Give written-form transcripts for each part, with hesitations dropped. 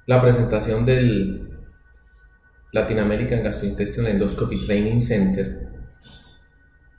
la presentación del Latin American Gastrointestinal Endoscopy Training Center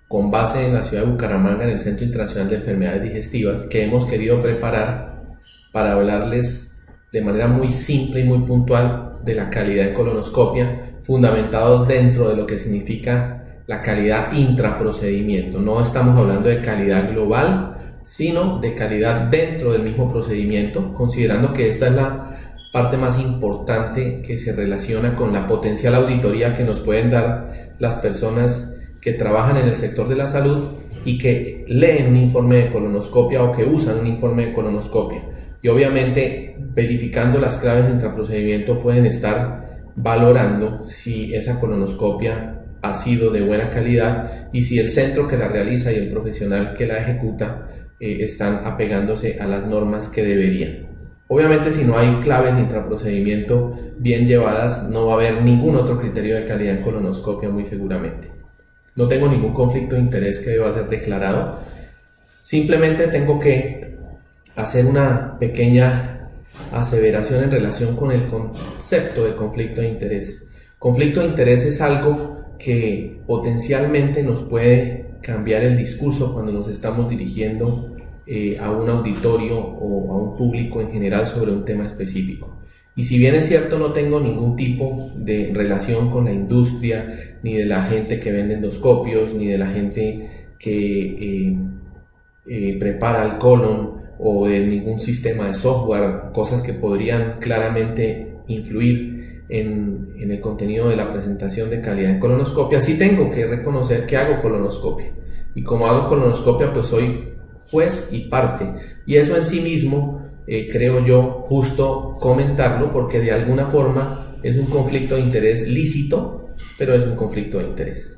con base en la ciudad de Bucaramanga, en el Centro Internacional de Enfermedades Digestivas, que hemos querido preparar para hablarles de manera muy simple y muy puntual de la calidad de colonoscopia, fundamentados dentro de lo que significa la calidad intraprocedimiento. No estamos hablando de calidad global, sino de calidad dentro del mismo procedimiento, considerando que esta es la parte más importante que se relaciona con la potencial auditoría que nos pueden dar las personas que trabajan en el sector de la salud y que leen un informe de colonoscopia o que usan un informe de colonoscopia. Y obviamente, verificando las claves de intraprocedimiento, pueden estar valorando si esa colonoscopia ha sido de buena calidad y si el centro que la realiza y el profesional que la ejecuta están apegándose a las normas que deberían. Obviamente, si no hay claves de intraprocedimiento bien llevadas, no va a haber ningún otro criterio de calidad en colonoscopia, muy seguramente. No tengo ningún conflicto de interés que deba ser declarado. Simplemente tengo que hacer una pequeña aseveración en relación con el concepto de conflicto de interés. Conflicto de interés es algo que potencialmente nos puede cambiar el discurso cuando nos estamos dirigiendo a un auditorio o a un público en general sobre un tema específico. Y si bien es cierto, no tengo ningún tipo de relación con la industria, ni de la gente que vende endoscopios, ni de la gente que prepara el colon, o de ningún sistema de software, cosas que podrían claramente influir en el contenido de la presentación de calidad en colonoscopia, sí tengo que reconocer que hago colonoscopia. Y como hago colonoscopia, pues soy juez y parte. Y eso en sí mismo creo yo justo comentarlo, porque de alguna forma es un conflicto de interés lícito, pero es un conflicto de interés.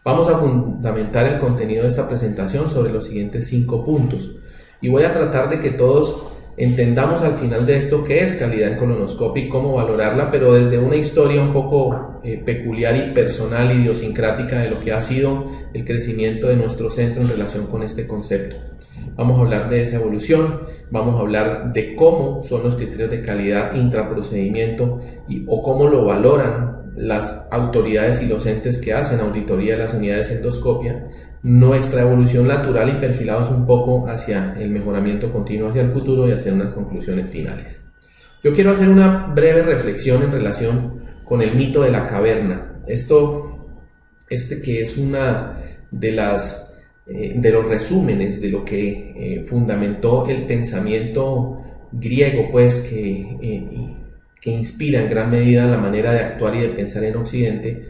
Vamos a fundamentar el contenido de esta presentación sobre los siguientes 5 puntos y voy a tratar de que todos entendamos al final de esto qué es calidad en colonoscopia y cómo valorarla, pero desde una historia un poco peculiar y personal, idiosincrática de lo que ha sido el crecimiento de nuestro centro en relación con este concepto. Vamos a hablar de esa evolución, vamos a hablar de cómo son los criterios de calidad intraprocedimiento o cómo lo valoran las autoridades y los entes que hacen auditoría de las unidades de endoscopia, nuestra evolución natural y perfilados un poco hacia el mejoramiento continuo hacia el futuro y hacer unas conclusiones finales. Yo quiero hacer una breve reflexión en relación con el mito de la caverna. Que es una de los resúmenes de lo que fundamentó el pensamiento griego, pues que inspira en gran medida la manera de actuar y de pensar en Occidente,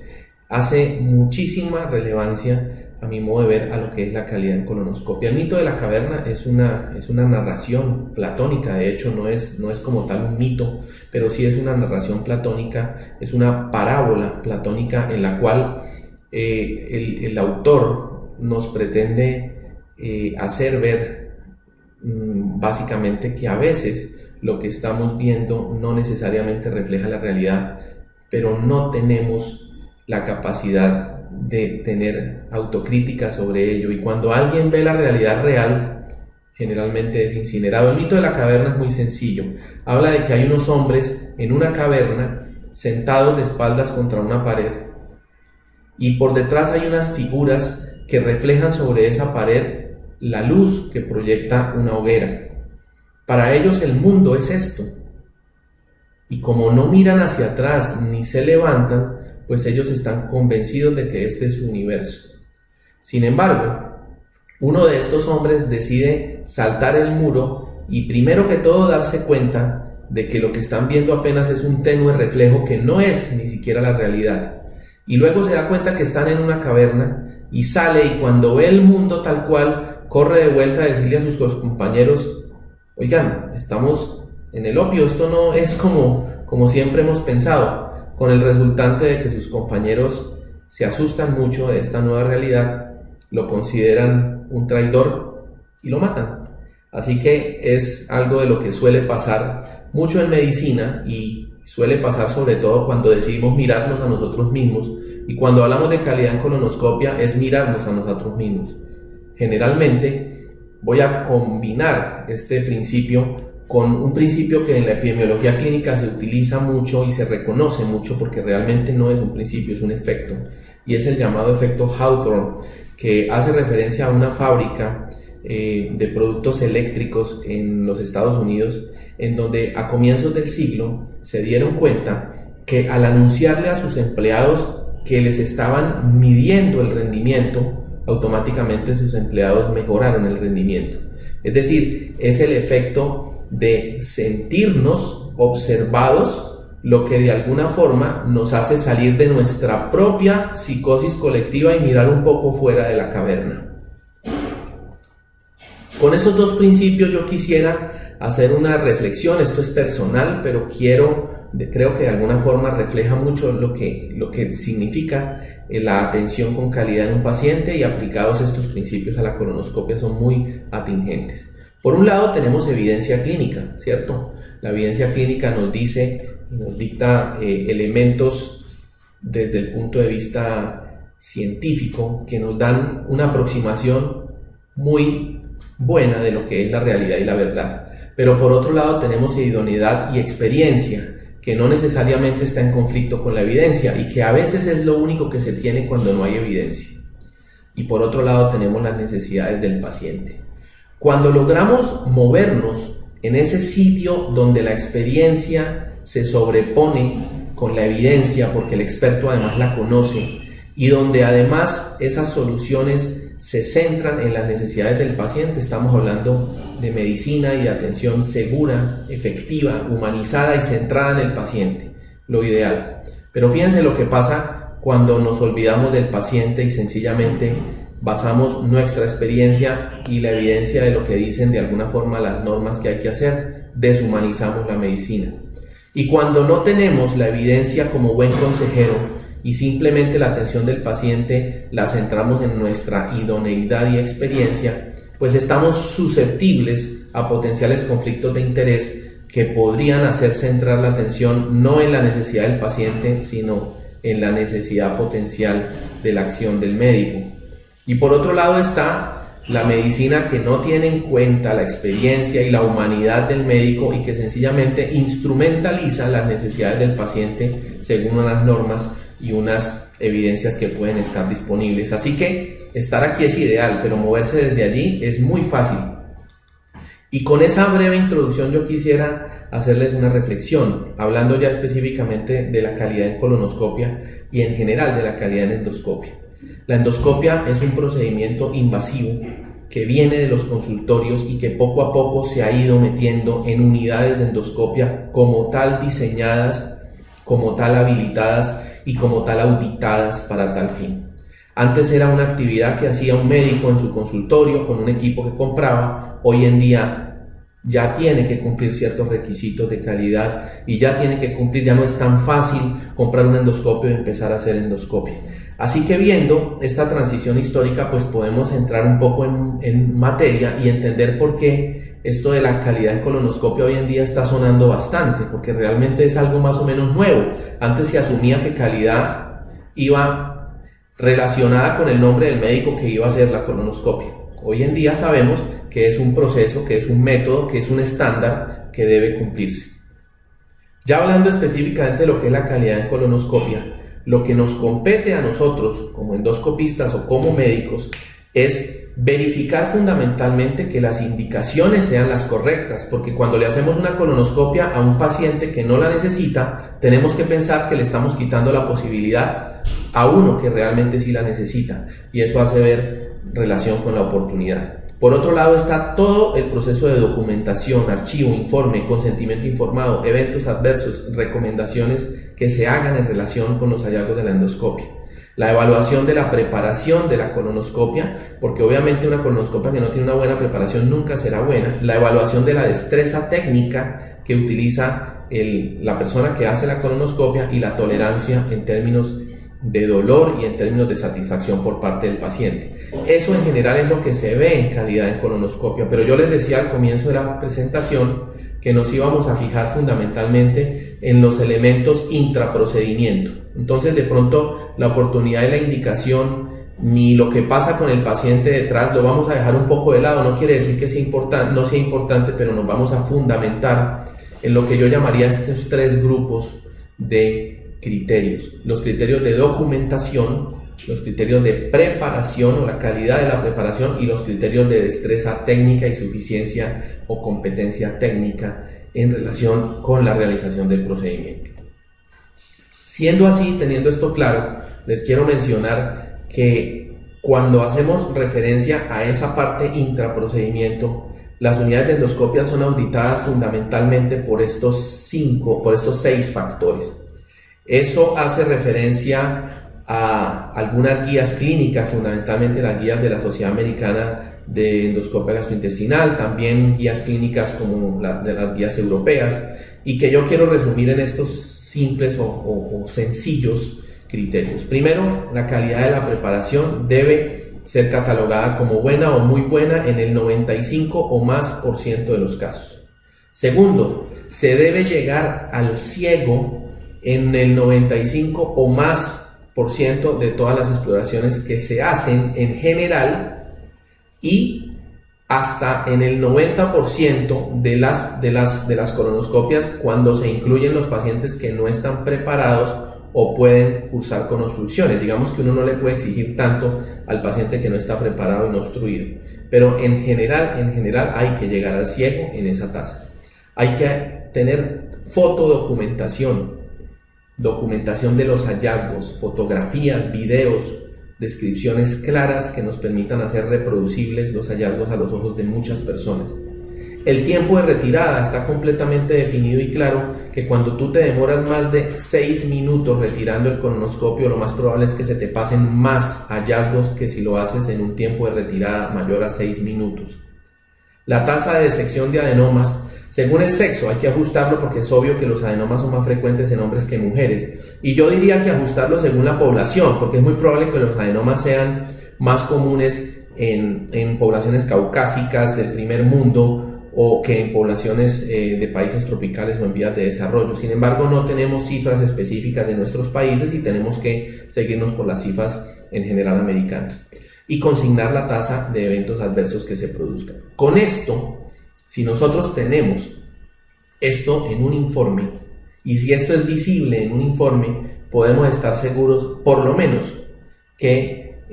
hace muchísima relevancia a mi modo de ver a lo que es la calidad en colonoscopia. El mito de la caverna es una narración platónica, de hecho no es como tal un mito, pero sí es una narración platónica, es una parábola platónica en la cual el autor nos pretende hacer ver básicamente que a veces lo que estamos viendo no necesariamente refleja la realidad, pero no tenemos la capacidad de tener autocrítica sobre ello, y cuando alguien ve la realidad real, generalmente es incinerado. El mito de la caverna es muy sencillo. Habla de que hay unos hombres en una caverna sentados de espaldas contra una pared, y por detrás hay unas figuras que reflejan sobre esa pared la luz que proyecta una hoguera. Para ellos el mundo es esto, y como no miran hacia atrás ni se levantan, pues ellos están convencidos de que este es su universo. Sin embargo, uno de estos hombres decide saltar el muro y primero que todo darse cuenta de que lo que están viendo apenas es un tenue reflejo que no es ni siquiera la realidad. Y luego se da cuenta que están en una caverna y sale, y cuando ve el mundo tal cual, corre de vuelta a decirle a sus compañeros: oigan, estamos en el opio, esto no es como siempre hemos pensado, con el resultante de que sus compañeros se asustan mucho de esta nueva realidad, lo consideran un traidor y lo matan. Así que es algo de lo que suele pasar mucho en medicina, y suele pasar sobre todo cuando decidimos mirarnos a nosotros mismos, y cuando hablamos de calidad en colonoscopia es mirarnos a nosotros mismos. Generalmente voy a combinar este principio con un principio que en la epidemiología clínica se utiliza mucho y se reconoce mucho porque realmente no es un principio, es un efecto, y es el llamado efecto Hawthorne, que hace referencia a una fábrica de productos eléctricos en los Estados Unidos, en donde a comienzos del siglo se dieron cuenta que al anunciarle a sus empleados que les estaban midiendo el rendimiento, automáticamente sus empleados mejoraron el rendimiento. Es decir, es el efecto de sentirnos observados, lo que de alguna forma nos hace salir de nuestra propia psicosis colectiva y mirar un poco fuera de la caverna. Con esos dos principios yo quisiera hacer una reflexión. Esto es personal, pero creo que de alguna forma refleja mucho lo que significa la atención con calidad en un paciente, y aplicados estos principios a la colonoscopia son muy atingentes. Por un lado tenemos evidencia clínica, ¿cierto? La evidencia clínica nos dicta elementos desde el punto de vista científico que nos dan una aproximación muy buena de lo que es la realidad y la verdad. Pero por otro lado tenemos idoneidad y experiencia, que no necesariamente está en conflicto con la evidencia y que a veces es lo único que se tiene cuando no hay evidencia. Y por otro lado tenemos las necesidades del paciente. Cuando logramos movernos en ese sitio donde la experiencia se sobrepone con la evidencia, porque el experto además la conoce, y donde además esas soluciones se centran en las necesidades del paciente, estamos hablando de medicina y de atención segura, efectiva, humanizada y centrada en el paciente, lo ideal. Pero fíjense lo que pasa cuando nos olvidamos del paciente y sencillamente basamos nuestra experiencia y la evidencia de lo que dicen de alguna forma las normas que hay que hacer, deshumanizamos la medicina. Y cuando no tenemos la evidencia como buen consejero y simplemente la atención del paciente la centramos en nuestra idoneidad y experiencia, pues estamos susceptibles a potenciales conflictos de interés que podrían hacer centrar la atención no en la necesidad del paciente, sino en la necesidad potencial de la acción del médico. Y por otro lado está la medicina que no tiene en cuenta la experiencia y la humanidad del médico y que sencillamente instrumentaliza las necesidades del paciente según unas normas y unas evidencias que pueden estar disponibles. Así que estar aquí es ideal, pero moverse desde allí es muy fácil. Y con esa breve introducción yo quisiera hacerles una reflexión, hablando ya específicamente de la calidad en colonoscopia y en general de la calidad en endoscopia. La endoscopia es un procedimiento invasivo que viene de los consultorios y que poco a poco se ha ido metiendo en unidades de endoscopia como tal diseñadas, como tal habilitadas y como tal auditadas para tal fin. Antes era una actividad que hacía un médico en su consultorio con un equipo que compraba. Hoy en día ya tiene que cumplir ciertos requisitos de calidad y ya tiene que cumplir, ya no es tan fácil comprar un endoscopio y empezar a hacer endoscopia. Así que viendo esta transición histórica, pues podemos entrar un poco en materia y entender por qué esto de la calidad en colonoscopia hoy en día está sonando bastante, porque realmente es algo más o menos nuevo. Antes se asumía que calidad iba relacionada con el nombre del médico que iba a hacer la colonoscopia. Hoy en día sabemos que es un proceso, que es un método, que es un estándar que debe cumplirse. Ya hablando específicamente de lo que es la calidad en colonoscopia, lo que nos compete a nosotros como endoscopistas o como médicos es verificar fundamentalmente que las indicaciones sean las correctas, porque cuando le hacemos una colonoscopia a un paciente que no la necesita, tenemos que pensar que le estamos quitando la posibilidad a uno que realmente sí la necesita, y eso hace ver relación con la oportunidad. Por otro lado está todo el proceso de documentación, archivo, informe, consentimiento informado, eventos adversos, recomendaciones que se hagan en relación con los hallazgos de la endoscopia. La evaluación de la preparación de la colonoscopia, porque obviamente una colonoscopia que no tiene una buena preparación nunca será buena. La evaluación de la destreza técnica que utiliza la persona que hace la colonoscopia y la tolerancia en términos de dolor y en términos de satisfacción por parte del paciente. Eso en general es lo que se ve en calidad en colonoscopia, pero yo les decía al comienzo de la presentación que nos íbamos a fijar fundamentalmente en los elementos intraprocedimiento. Entonces de pronto la oportunidad y la indicación ni lo que pasa con el paciente detrás, lo vamos a dejar un poco de lado. No quiere decir que no sea importante, pero nos vamos a fundamentar en lo que yo llamaría estos tres grupos de criterios: los criterios de documentación, los criterios de preparación o la calidad de la preparación, y los criterios de destreza técnica y suficiencia o competencia técnica en relación con la realización del procedimiento. Siendo así, teniendo esto claro, les quiero mencionar que cuando hacemos referencia a esa parte intraprocedimiento, las unidades de endoscopia son auditadas fundamentalmente por estos 6 factores. Eso hace referencia a algunas guías clínicas, fundamentalmente las guías de la Sociedad Americana de Endoscopia Gastrointestinal, también guías clínicas como de las guías europeas, y que yo quiero resumir en estos simples o sencillos criterios. Primero, la calidad de la preparación debe ser catalogada como buena o muy buena en el 95 o más por ciento de los casos. Segundo, se debe llegar al ciego en el 95 o más por ciento de todas las exploraciones que se hacen en general, y hasta en el 90% de las colonoscopias cuando se incluyen los pacientes que no están preparados o pueden cursar con obstrucciones. Digamos que uno no le puede exigir tanto al paciente que no está preparado y no obstruido, pero en general hay que llegar al ciego en esa tasa. Hay que tener documentación de los hallazgos, fotografías, videos, descripciones claras que nos permitan hacer reproducibles los hallazgos a los ojos de muchas personas. El tiempo de retirada está completamente definido y claro, que cuando tú te demoras más de 6 minutos retirando el colonoscopio, lo más probable es que se te pasen más hallazgos que si lo haces en un tiempo de retirada mayor a 6 minutos. La tasa de disección de adenomas, según el sexo, hay que ajustarlo porque es obvio que los adenomas son más frecuentes en hombres que en mujeres. Y yo diría que ajustarlo según la población, porque es muy probable que los adenomas sean más comunes en poblaciones caucásicas del primer mundo, o que en poblaciones de países tropicales o en vías de desarrollo. Sin embargo, no tenemos cifras específicas de nuestros países y tenemos que seguirnos por las cifras en general americanas y consignar la tasa de eventos adversos que se produzcan. Con esto, si nosotros tenemos esto en un informe, y si esto es visible en un informe, podemos estar seguros, por lo menos, que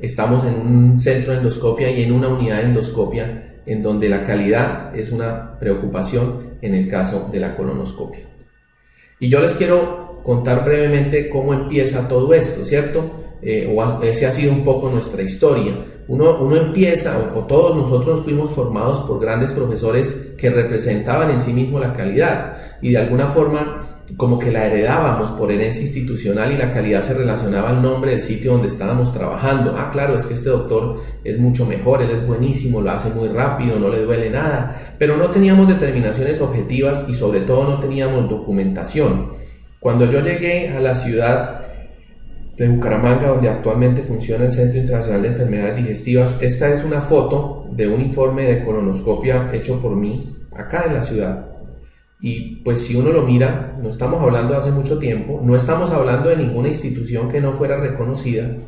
estamos en un centro de endoscopia y en una unidad de endoscopia en donde la calidad es una preocupación en el caso de la colonoscopia. Y yo les quiero contar brevemente cómo empieza todo esto, ¿cierto? Ese ha sido un poco nuestra historia. Uno empieza, o todos nosotros fuimos formados por grandes profesores que representaban en sí mismo la calidad, y de alguna forma como que la heredábamos por herencia institucional, y la calidad se relacionaba al nombre del sitio donde estábamos trabajando. Ah, claro, es que este doctor es mucho mejor, él es buenísimo, lo hace muy rápido, no le duele nada, pero no teníamos determinaciones objetivas y sobre todo no teníamos documentación. Cuando yo llegué a la ciudad de Bucaramanga, donde actualmente funciona el Centro Internacional de Enfermedades Digestivas, esta es una foto de un informe de colonoscopia hecho por mí acá en la ciudad. Y pues si uno lo mira, no estamos hablando de hace mucho tiempo, no estamos hablando de ninguna institución que no fuera reconocida,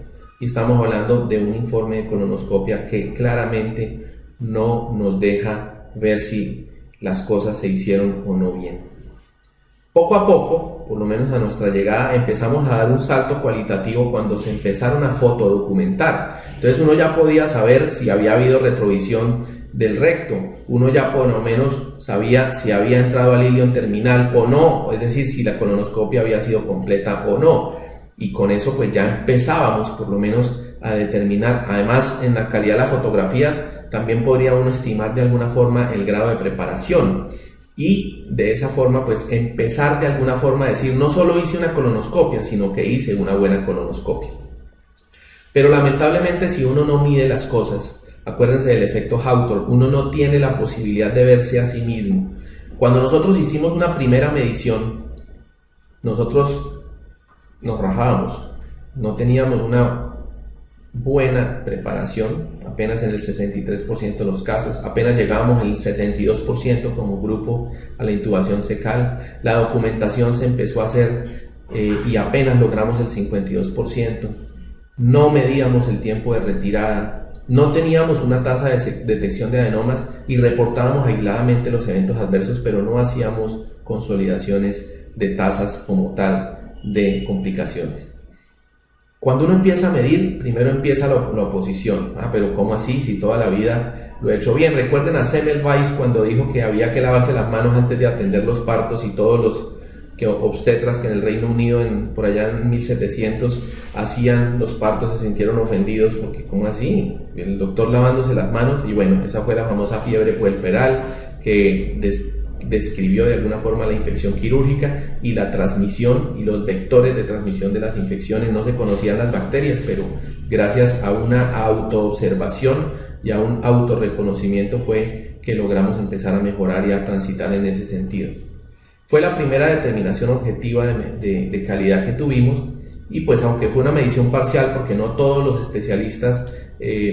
y estamos hablando de un informe de colonoscopia que claramente no nos deja ver si las cosas se hicieron o no bien. Poco a poco, por lo menos a nuestra llegada, empezamos a dar un salto cualitativo cuando se empezaron a fotodocumentar. Entonces uno ya podía saber si había habido retrovisión del recto, uno ya por lo menos sabía si había entrado al ilion terminal o no, es decir, si la colonoscopia había sido completa o no, y con eso pues ya empezábamos por lo menos a determinar. Además, en la calidad de las fotografías también podría uno estimar de alguna forma el grado de preparación, y de esa forma pues empezar de alguna forma a decir, no solo hice una colonoscopia, sino que hice una buena colonoscopia. Pero lamentablemente, si uno no mide las cosas, acuérdense del efecto Hawthorne, uno no tiene la posibilidad de verse a sí mismo. Cuando nosotros hicimos una primera medición, nosotros nos rajábamos, no teníamos una buena preparación, apenas en el 63% de los casos, apenas llegábamos en el 72% como grupo a la intubación cecal, la documentación se empezó a hacer y apenas logramos el 52%. no medíamos el tiempo de retirada, no teníamos una tasa de detección de adenomas y reportábamos aisladamente los eventos adversos, pero no hacíamos consolidaciones de tasas como tal de complicaciones. Cuando uno empieza a medir, primero empieza la oposición. Pero ¿cómo así? Si toda la vida lo he hecho bien. Recuerden a Semmelweis cuando dijo que había que lavarse las manos antes de atender los partos, y todos los obstetras que en el Reino Unido por allá en 1700 hacían los partos se sintieron ofendidos porque ¿cómo así? El doctor lavándose las manos. Y bueno, esa fue la famosa fiebre puerperal que describió de alguna forma la infección quirúrgica y la transmisión y los vectores de transmisión de las infecciones. No se conocían las bacterias, pero gracias a una autoobservación y a un autorreconocimiento fue que logramos empezar a mejorar y a transitar en ese sentido. Fue la primera determinación objetiva de calidad que tuvimos, y pues aunque fue una medición parcial porque no todos los especialistas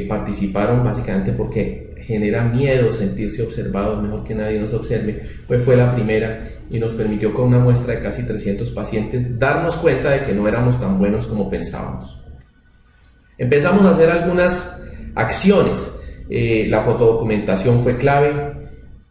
participaron, básicamente porque genera miedo sentirse observados, mejor que nadie nos observe, pues fue la primera y nos permitió con una muestra de casi 300 pacientes darnos cuenta de que no éramos tan buenos como pensábamos. Empezamos a hacer algunas acciones. La fotodocumentación fue clave.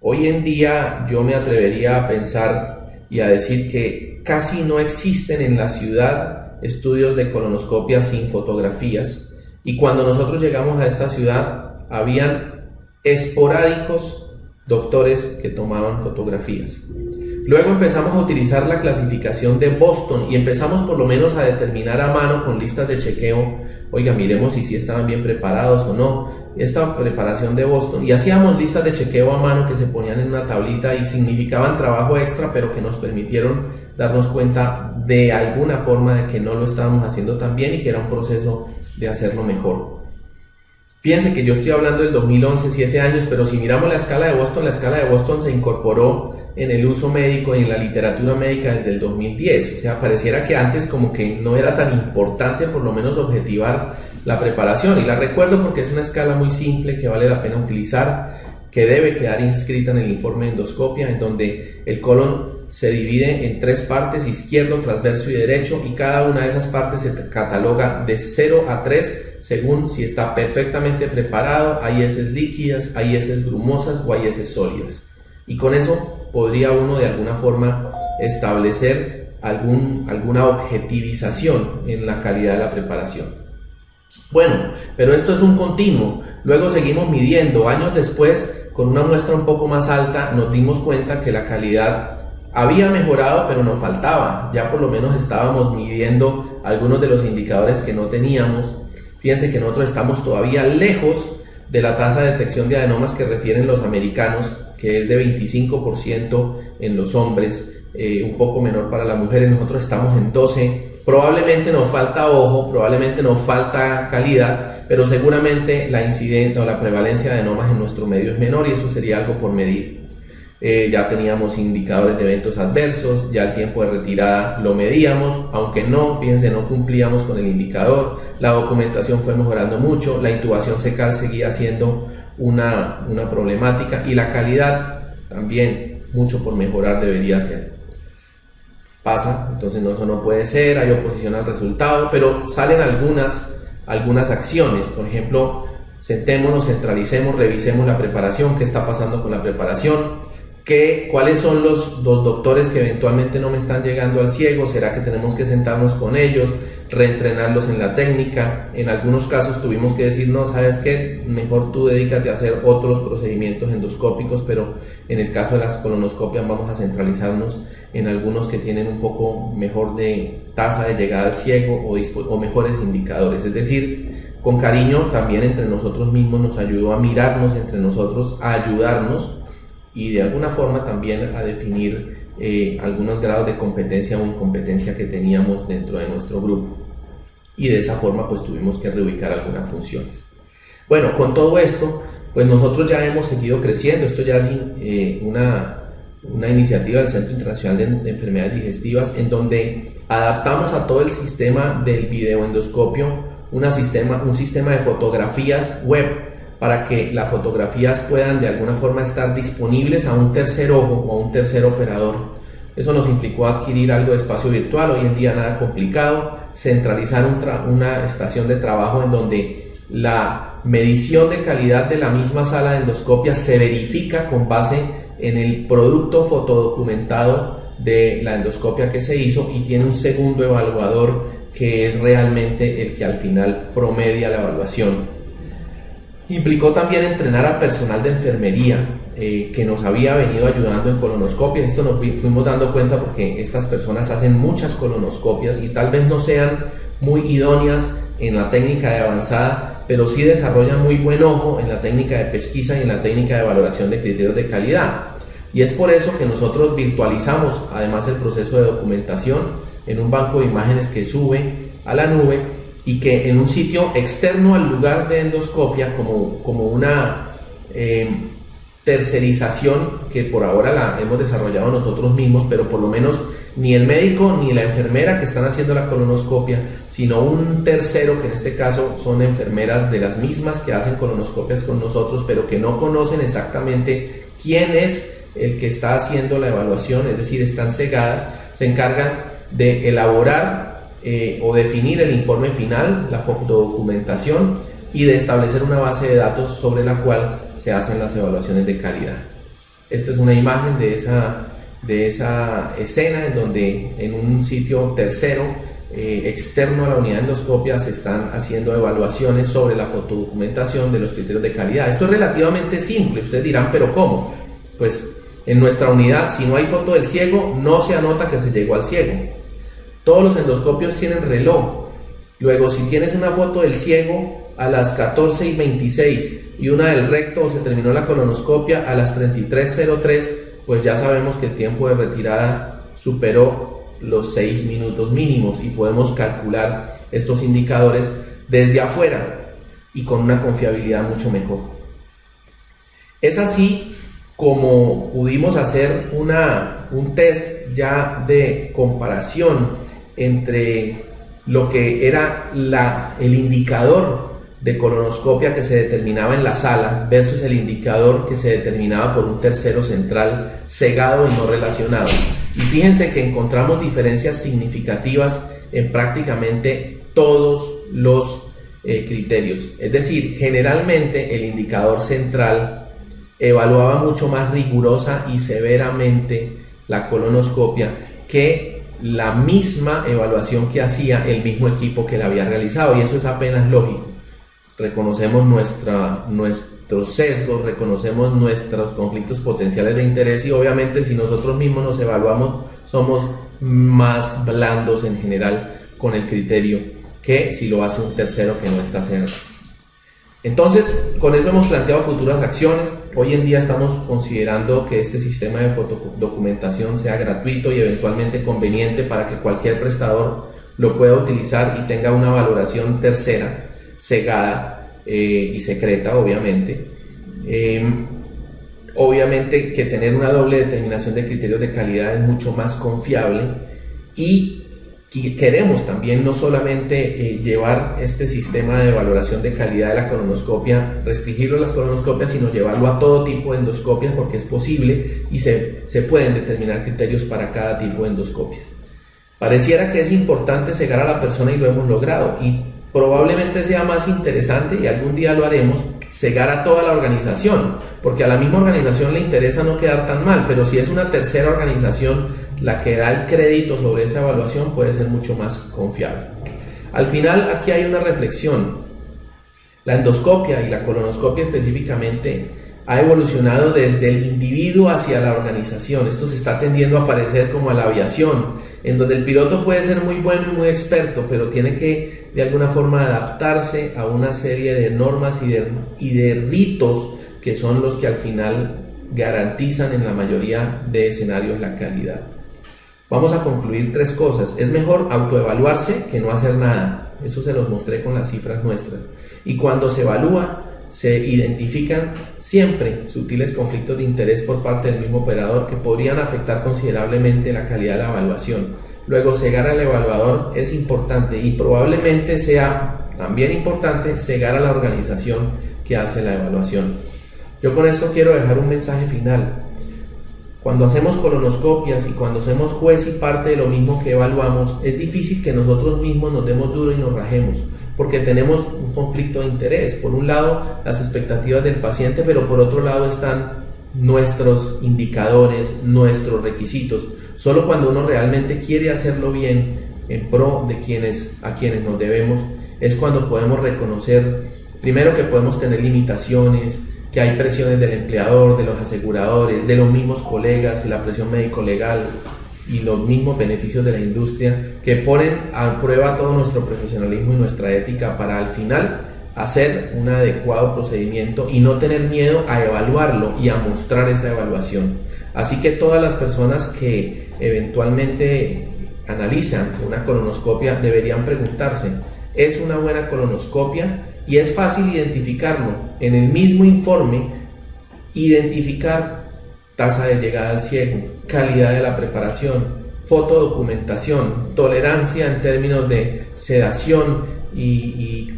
Hoy en día yo me atrevería a pensar y a decir que casi no existen en la ciudad estudios de colonoscopia sin fotografías, y cuando nosotros llegamos a esta ciudad habían esporádicos doctores que tomaban fotografías. Luego empezamos a utilizar la clasificación de Boston y empezamos por lo menos a determinar a mano con listas de chequeo, oiga, miremos si estaban bien preparados o no, esta preparación de Boston, y hacíamos listas de chequeo a mano que se ponían en una tablita y significaban trabajo extra, pero que nos permitieron darnos cuenta de alguna forma de que no lo estábamos haciendo tan bien y que era un proceso de hacerlo mejor. Fíjense que yo estoy hablando del 2011, 7 años, pero si miramos la escala de Boston se incorporó en el uso médico y en la literatura médica desde el 2010, o sea, pareciera que antes como que no era tan importante por lo menos objetivar la preparación, y la recuerdo porque es una escala muy simple que vale la pena utilizar, que debe quedar inscrita en el informe de endoscopia, en donde el colon se divide en 3 partes, izquierdo, transverso y derecho, y cada una de esas partes se cataloga de 0 a 3 según si está perfectamente preparado, hay heces líquidas, hay heces grumosas o hay heces sólidas, y con eso podría uno de alguna forma establecer alguna objetivización en la calidad de la preparación. Bueno, pero esto es un continuo. Luego seguimos midiendo. Años después, con una muestra un poco más alta, nos dimos cuenta que la calidad había mejorado, pero nos faltaba. Ya por lo menos estábamos midiendo algunos de los indicadores que no teníamos. Fíjense que nosotros estamos todavía lejos de la tasa de detección de adenomas que refieren los americanos, que es de 25% en los hombres, un poco menor para las mujeres. Nosotros estamos en 12%. Probablemente nos falta ojo, probablemente nos falta calidad, pero seguramente la incidencia o la prevalencia de adenomas en nuestro medio es menor, y eso sería algo por medir. Ya teníamos indicadores de eventos adversos, ya el tiempo de retirada lo medíamos, aunque no, fíjense, no cumplíamos con el indicador. La documentación fue mejorando mucho, la intubación secal seguía siendo una problemática, y la calidad también mucho por mejorar debería ser. Pasa, entonces no, eso no puede ser, hay oposición al resultado, pero salen algunas acciones. Por ejemplo, sentémonos, centralicemos, revisemos la preparación, qué está pasando con la preparación, cuáles son los doctores que eventualmente no me están llegando al ciego, será que tenemos que sentarnos con ellos, reentrenarlos en la técnica. En algunos casos tuvimos que decir, no, sabes qué, mejor tú dedícate a hacer otros procedimientos endoscópicos, pero en el caso de las colonoscopias vamos a centralizarnos en algunos que tienen un poco mejor de tasa de llegada al ciego o mejores indicadores. Es decir, con cariño también entre nosotros mismos nos ayudó a mirarnos entre nosotros, a ayudarnos y de alguna forma también a definir algunos grados de competencia o incompetencia que teníamos dentro de nuestro grupo, y de esa forma pues tuvimos que reubicar algunas funciones. Bueno, con todo esto pues nosotros ya hemos seguido creciendo. Esto ya es una iniciativa del Centro Internacional de Enfermedades Digestivas, en donde adaptamos a todo el sistema del videoendoscopio un sistema de fotografías web, para que las fotografías puedan de alguna forma estar disponibles a un tercer ojo o a un tercer operador. Eso nos implicó adquirir algo de espacio virtual, hoy en día nada complicado, centralizar una estación de trabajo en donde la medición de calidad de la misma sala de endoscopia se verifica con base en el producto fotodocumentado de la endoscopia que se hizo, y tiene un segundo evaluador que es realmente el que al final promedia la evaluación. Implicó también entrenar a personal de enfermería que nos había venido ayudando en colonoscopia. Esto nos fuimos dando cuenta porque estas personas hacen muchas colonoscopias y tal vez no sean muy idóneas en la técnica de avanzada, pero sí desarrollan muy buen ojo en la técnica de pesquisa y en la técnica de valoración de criterios de calidad. Y es por eso que nosotros virtualizamos además el proceso de documentación en un banco de imágenes que sube a la nube, y que en un sitio externo al lugar de endoscopia, como una tercerización que por ahora la hemos desarrollado nosotros mismos, pero por lo menos ni el médico ni la enfermera que están haciendo la colonoscopia, sino un tercero, que en este caso son enfermeras de las mismas que hacen colonoscopias con nosotros, pero que no conocen exactamente quién es el que está haciendo la evaluación, es decir, están cegadas, se encargan de elaborar o definir el informe final, la fotodocumentación, y de establecer una base de datos sobre la cual se hacen las evaluaciones de calidad. Esta es una imagen de esa escena en donde en un sitio tercero externo a la unidad de endoscopia se están haciendo evaluaciones sobre la fotodocumentación de los criterios de calidad. Esto es relativamente simple. Ustedes dirán, ¿pero cómo? Pues en nuestra unidad, si no hay foto del ciego, no se anota que se llegó al ciego. Todos los endoscopios tienen reloj. Luego, si tienes una foto del ciego a las 14:26 y una del recto, o se terminó la colonoscopia a las 33:03, pues ya sabemos que el tiempo de retirada superó los 6 minutos mínimos, y podemos calcular estos indicadores desde afuera y con una confiabilidad mucho mejor. Es así como pudimos hacer un test ya de comparación entre lo que era el indicador de colonoscopia que se determinaba en la sala versus el indicador que se determinaba por un tercero central cegado y no relacionado. Y fíjense que encontramos diferencias significativas en prácticamente todos los criterios. Es decir, generalmente el indicador central evaluaba mucho más rigurosa y severamente la colonoscopia que la misma evaluación que hacía el mismo equipo que la había realizado, y eso es apenas lógico. Reconocemos nuestros sesgos, reconocemos nuestros conflictos potenciales de interés, y obviamente si nosotros mismos nos evaluamos somos más blandos en general con el criterio que si lo hace un tercero que no está cerca. Entonces, con eso hemos planteado futuras acciones. Hoy en día estamos considerando que este sistema de fotodocumentación sea gratuito y eventualmente conveniente para que cualquier prestador lo pueda utilizar y tenga una valoración tercera, cegada y secreta, obviamente. Obviamente que tener una doble determinación de criterios de calidad es mucho más confiable, y queremos también no solamente llevar este sistema de valoración de calidad de la colonoscopia, restringirlo a las colonoscopias, sino llevarlo a todo tipo de endoscopias, porque es posible y se pueden determinar criterios para cada tipo de endoscopias. Pareciera que es importante cegar a la persona, y lo hemos logrado, y probablemente sea más interesante, y algún día lo haremos, cegar a toda la organización, porque a la misma organización le interesa no quedar tan mal, pero si es una tercera organización la que da el crédito sobre esa evaluación, puede ser mucho más confiable. Al final, aquí hay una reflexión. La endoscopia, y la colonoscopia específicamente, ha evolucionado desde el individuo hacia la organización. Esto se está tendiendo a parecer como a la aviación, en donde el piloto puede ser muy bueno y muy experto, pero tiene que de alguna forma adaptarse a una serie de normas y de ritos que son los que al final garantizan en la mayoría de escenarios la calidad. Vamos a concluir 3 cosas. Es mejor autoevaluarse que no hacer nada. Eso se los mostré con las cifras nuestras. Y cuando se evalúa, se identifican siempre sutiles conflictos de interés por parte del mismo operador que podrían afectar considerablemente la calidad de la evaluación. Luego, cegar al evaluador es importante, y probablemente sea también importante cegar a la organización que hace la evaluación. Yo con esto quiero dejar un mensaje final. Cuando hacemos colonoscopias y cuando somos juez y parte de lo mismo que evaluamos, es difícil que nosotros mismos nos demos duro y nos rajemos, porque tenemos un conflicto de interés. Por un lado, las expectativas del paciente, pero por otro lado están nuestros indicadores, nuestros requisitos. Solo cuando uno realmente quiere hacerlo bien en pro de a quienes nos debemos, es cuando podemos reconocer, primero, que podemos tener limitaciones, que hay presiones del empleador, de los aseguradores, de los mismos colegas, y la presión médico-legal y los mismos beneficios de la industria, que ponen a prueba todo nuestro profesionalismo y nuestra ética para al final hacer un adecuado procedimiento y no tener miedo a evaluarlo y a mostrar esa evaluación. Así que todas las personas que eventualmente analizan una colonoscopia deberían preguntarse: ¿es una buena colonoscopia? Y es fácil identificarlo. En el mismo informe, identificar tasa de llegada al ciego, calidad de la preparación, fotodocumentación, tolerancia en términos de sedación y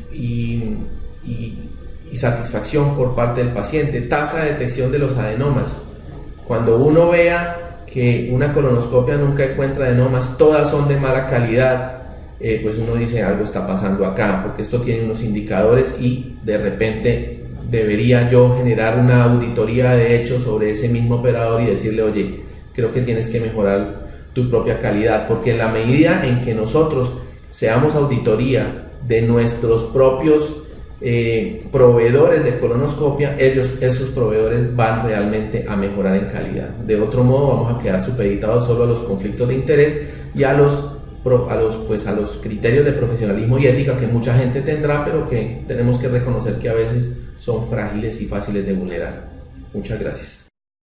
satisfacción por parte del paciente, tasa de detección de los adenomas. Cuando uno vea que una colonoscopia nunca encuentra adenomas, todas son de mala calidad, pues uno dice: algo está pasando acá, porque esto tiene unos indicadores y de repente debería yo generar una auditoría de hecho sobre ese mismo operador y decirle: oye, creo que tienes que mejorar tu propia calidad, porque en la medida en que nosotros seamos auditoría de nuestros propios proveedores de colonoscopia, esos proveedores van realmente a mejorar en calidad. De otro modo, vamos a quedar supeditados solo a los conflictos de interés y a los criterios de profesionalismo y ética que mucha gente tendrá, pero que tenemos que reconocer que a veces son frágiles y fáciles de vulnerar. Muchas gracias.